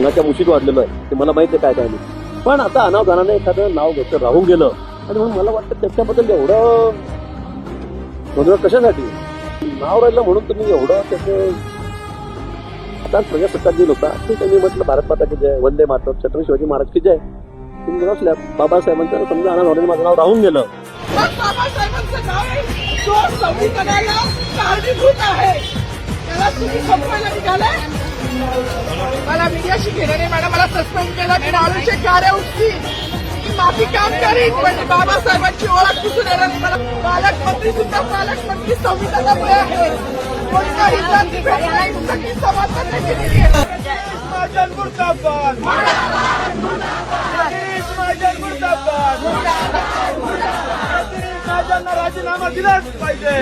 अंगाच्या मुशीत वाढलेलो आहे ते मला माहिती आहे काय काय नाही. पण आता अनावधानाने एखादं नाव घेतलं राहून गेलं आणि म्हणून मला वाटतं त्याच्याबद्दल एवढं गोंधळ कशासाठी. नाव राहिलं म्हणून तुम्ही एवढं त्याचं आता प्रजासत्ताक दिन होता ठीक आहे. मी म्हटलं भारत माता की जय, वंदे मातरम, छत्रपती शिवाजी महाराज की जय. तुम्ही बसल्या बाबासाहेबांचं समजा अनावधानाने माझं नाव राहून गेलं. बाबासाहेबांचं नाव आहे जो संविधानाला कारणीभूत आहे त्याला तुम्ही संपवायला निघाले. मला मीडियाशी घेणं नाही मॅडम. मला सस्पेंड केलं. मी माणूसचे कार्य उठती मी माफी काम करीन पण बाबासाहेबांची ओळख कुठून येणार. मला पालकमंत्री सुद्धा पालकमंत्री संविधानामुळे आहे. कोणत्याही जाती भेदभावासाठी समर्थन नाही केलेली आहे. महाजन मुर्दाबाद, महाजन मुर्दाबाद. महाजनला राजीनामा दिलाच पाहिजे.